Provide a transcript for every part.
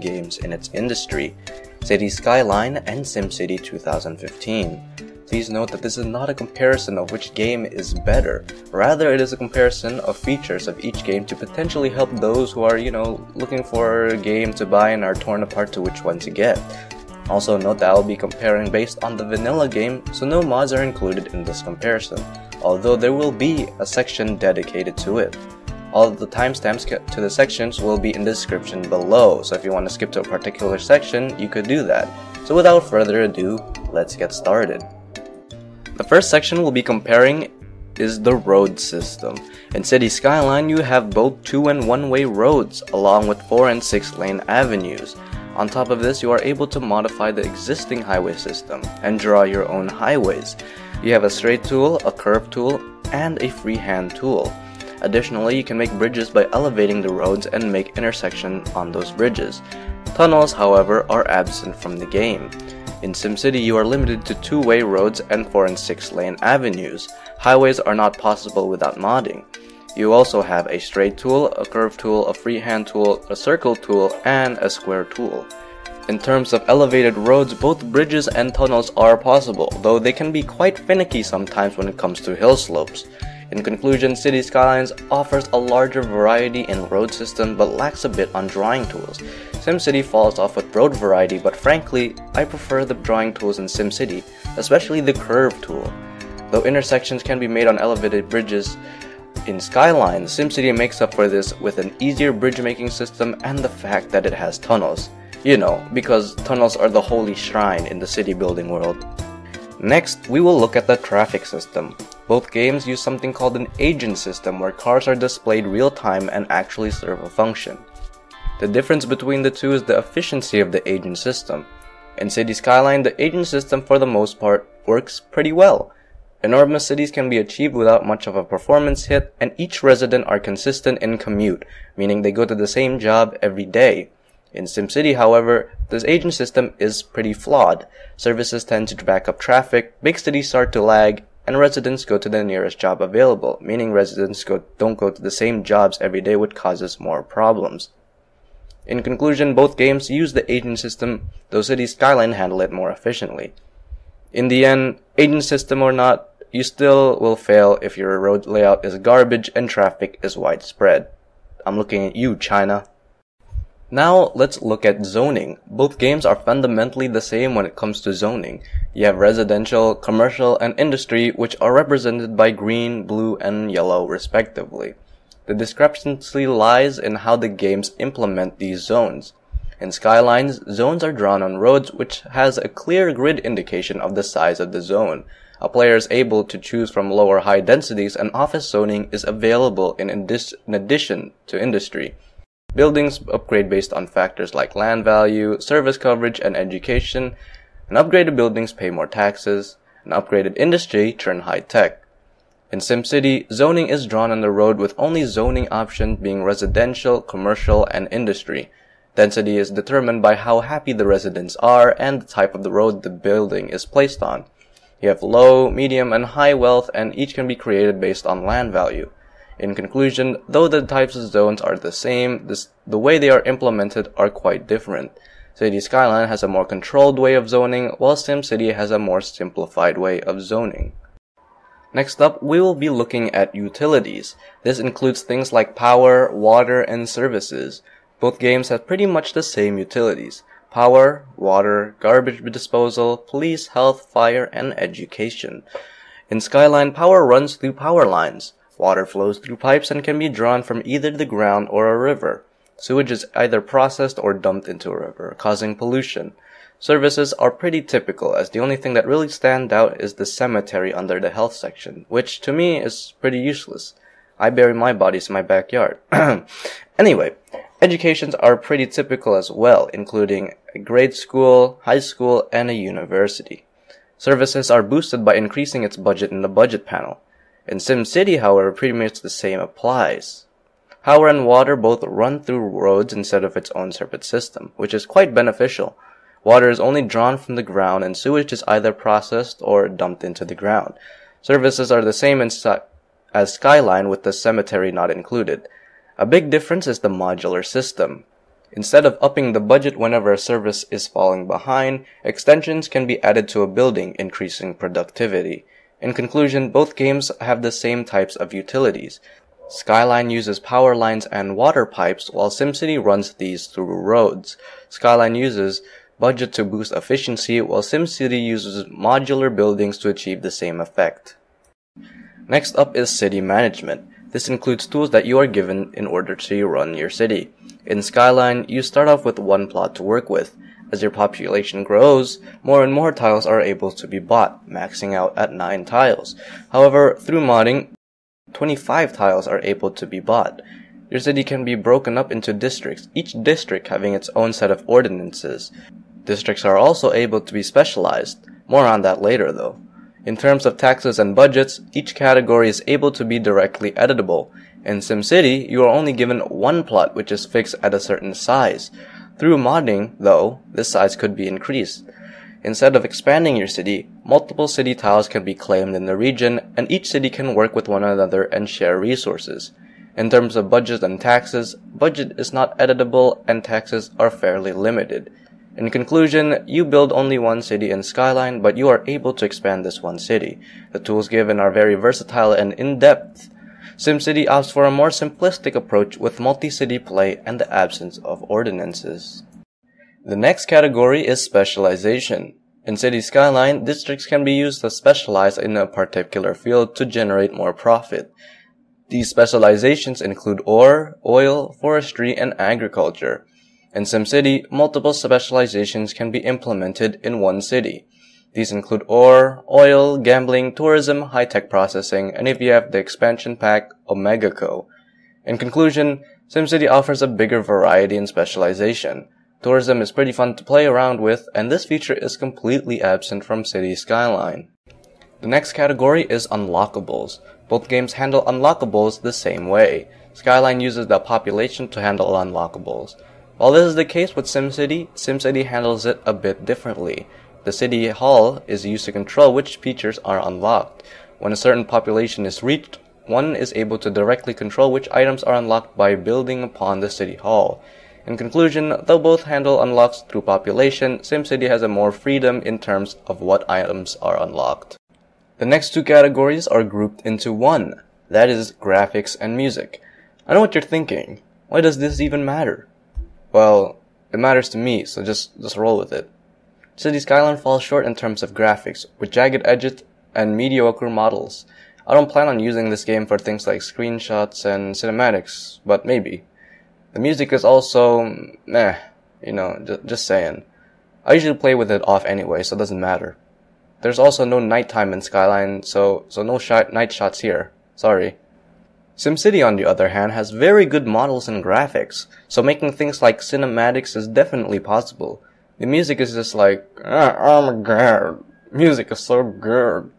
games in its industry, City Skyline and Simcity 2015. Please note that this is not a comparison of which game is better, rather it is a comparison of features of each game to potentially help those who are, looking for a game to buy and are torn apart to which one to get. Also note that I will be comparing based on the vanilla game, so no mods are included in this comparison, although there will be a section dedicated to it. All of the timestamps to the sections will be in the description below, so if you want to skip to a particular section, you could do that. So without further ado, let's get started. The first section we'll be comparing is the road system. In City Skyline, you have both 2- and 1-way roads, along with 4- and 6-lane avenues. On top of this, you are able to modify the existing highway system and draw your own highways. You have a straight tool, a curve tool, and a freehand tool. Additionally, you can make bridges by elevating the roads and make intersections on those bridges. Tunnels, however, are absent from the game. In SimCity, you are limited to 2-way roads and 4- and 6-lane avenues. Highways are not possible without modding. You also have a straight tool, a curve tool, a freehand tool, a circle tool, and a square tool. In terms of elevated roads, both bridges and tunnels are possible, though they can be quite finicky sometimes when it comes to hill slopes. In conclusion, City Skylines offers a larger variety in road system but lacks a bit on drawing tools. SimCity falls off with road variety, but frankly, I prefer the drawing tools in SimCity, especially the curve tool. Though intersections can be made on elevated bridges, in Skyline, SimCity makes up for this with an easier bridge making system and the fact that it has tunnels. Because tunnels are the holy shrine in the city building world. Next, we will look at the traffic system. Both games use something called an agent system where cars are displayed real time and actually serve a function. The difference between the two is the efficiency of the agent system. In City Skyline, the agent system for the most part works pretty well. Enormous cities can be achieved without much of a performance hit, and each resident are consistent in commute, meaning they go to the same job every day. In SimCity, however, this agent system is pretty flawed. Services tend to back up traffic, big cities start to lag, and residents go to the nearest job available, meaning residents don't go to the same jobs every day, which causes more problems. In conclusion, both games use the agent system, though City Skyline handle it more efficiently. In the end, agent system or not, you still will fail if your road layout is garbage and traffic is widespread. I'm looking at you, China. Now, let's look at zoning. Both games are fundamentally the same when it comes to zoning. You have residential, commercial, and industry, which are represented by green, blue, and yellow respectively. The discrepancy lies in how the games implement these zones. In Skylines, zones are drawn on roads which has a clear grid indication of the size of the zone. A player is able to choose from lower high densities, and office zoning is available in addition to industry. Buildings upgrade based on factors like land value, service coverage, and education, and upgraded buildings pay more taxes, and upgraded industry turn high-tech. In SimCity, zoning is drawn on the road with only zoning options being residential, commercial, and industry. Density is determined by how happy the residents are and the type of the road the building is placed on. You have low, medium, and high wealth, and each can be created based on land value. In conclusion, though the types of zones are the same, the way they are implemented are quite different. City Skyline has a more controlled way of zoning, while SimCity has a more simplified way of zoning. Next up, we will be looking at utilities. This includes things like power, water, and services. Both games have pretty much the same utilities: power, water, garbage disposal, police, health, fire, and education. In Skyline, power runs through power lines. Water flows through pipes and can be drawn from either the ground or a river. Sewage is either processed or dumped into a river, causing pollution. Services are pretty typical, as the only thing that really stands out is the cemetery under the health section, which to me is pretty useless. I bury my bodies in my backyard. Anyway, educations are pretty typical as well, including a grade school, high school, and a university. Services are boosted by increasing its budget in the budget panel. In SimCity, however, pretty much the same applies. Power and water both run through roads instead of its own separate system, which is quite beneficial. Water is only drawn from the ground, and sewage is either processed or dumped into the ground. Services are the same as Skyline, with the cemetery not included. A big difference is the modular system. Instead of upping the budget whenever a service is falling behind, extensions can be added to a building, increasing productivity. In conclusion, both games have the same types of utilities. Skyline uses power lines and water pipes, while SimCity runs these through roads. Skyline uses budget to boost efficiency, while SimCity uses modular buildings to achieve the same effect. Next up is city management. This includes tools that you are given in order to run your city. In Skyline, you start off with one plot to work with. As your population grows, more and more tiles are able to be bought, maxing out at 9 tiles. However, through modding, 25 tiles are able to be bought. Your city can be broken up into districts, each district having its own set of ordinances. Districts are also able to be specialized. More on that later though. In terms of taxes and budgets, each category is able to be directly editable. In SimCity, you are only given one plot which is fixed at a certain size. Through modding, though, this size could be increased. Instead of expanding your city, multiple city tiles can be claimed in the region, and each city can work with one another and share resources. In terms of budget and taxes, budget is not editable and taxes are fairly limited. In conclusion, you build only one city in Skyline, but you are able to expand this one city. The tools given are very versatile and in-depth. SimCity opts for a more simplistic approach with multi-city play and the absence of ordinances. The next category is specialization. In City Skyline, districts can be used to specialize in a particular field to generate more profit. These specializations include ore, oil, forestry, and agriculture. In SimCity, multiple specializations can be implemented in one city. These include ore, oil, gambling, tourism, high-tech processing, and if you have the expansion pack, OmegaCo. In conclusion, SimCity offers a bigger variety in specialization. Tourism is pretty fun to play around with, and this feature is completely absent from City Skyline. The next category is unlockables. Both games handle unlockables the same way. Skyline uses the population to handle unlockables. While this is the case with SimCity, SimCity handles it a bit differently. The City Hall is used to control which features are unlocked. When a certain population is reached, one is able to directly control which items are unlocked by building upon the City Hall. In conclusion, though both handle unlocks through population, SimCity has a more freedom in terms of what items are unlocked. The next two categories are grouped into one, that is graphics and music. I know what you're thinking. Why does this even matter? Well, it matters to me, so just roll with it. City Skyline falls short in terms of graphics, with jagged edges and mediocre models. I don't plan on using this game for things like screenshots and cinematics, but maybe. The music is also meh, just saying. I usually play with it off anyway, so it doesn't matter. There's also no nighttime in Skyline, so no night shots here. Sorry. SimCity, on the other hand, has very good models and graphics, so making things like cinematics is definitely possible. The music is just like, oh my god, music is so good.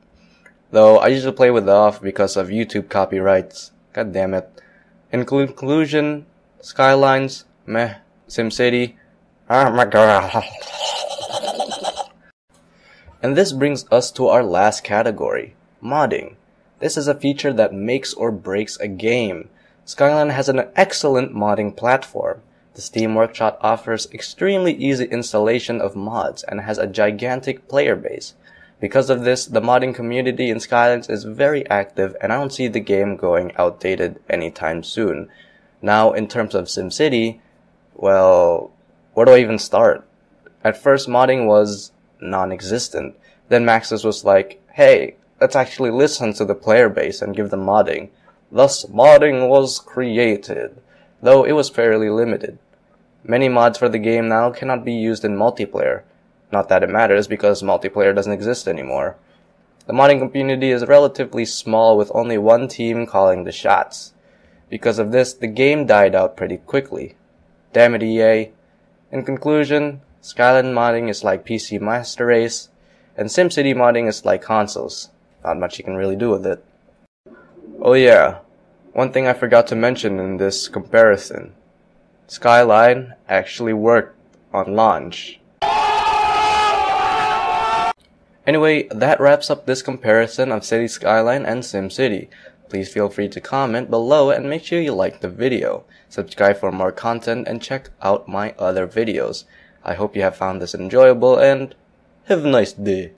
Though I usually play with it off because of YouTube copyrights. God damn it. In conclusion, Skylines, meh. SimCity, oh my god. And this brings us to our last category, modding. This is a feature that makes or breaks a game. Skyline has an excellent modding platform. The Steam Workshop offers extremely easy installation of mods and has a gigantic player base. Because of this, the modding community in Skylines is very active and I don't see the game going outdated anytime soon. Now, in terms of SimCity, well, where do I even start? At first, modding was non-existent. Then Maxis was like, hey, let's actually listen to the player base and give them modding. Thus, modding was created, though it was fairly limited. Many mods for the game now cannot be used in multiplayer. Not that it matters because multiplayer doesn't exist anymore. The modding community is relatively small with only one team calling the shots. Because of this, the game died out pretty quickly. Damn it, EA. In conclusion, Skyline modding is like PC Master Race, and SimCity modding is like consoles. Not much you can really do with it. Oh yeah, one thing I forgot to mention in this comparison. Skyline actually worked on launch. Anyway, that wraps up this comparison of City Skyline and SimCity. Please feel free to comment below and make sure you like the video. Subscribe for more content and check out my other videos. I hope you have found this enjoyable and have a nice day.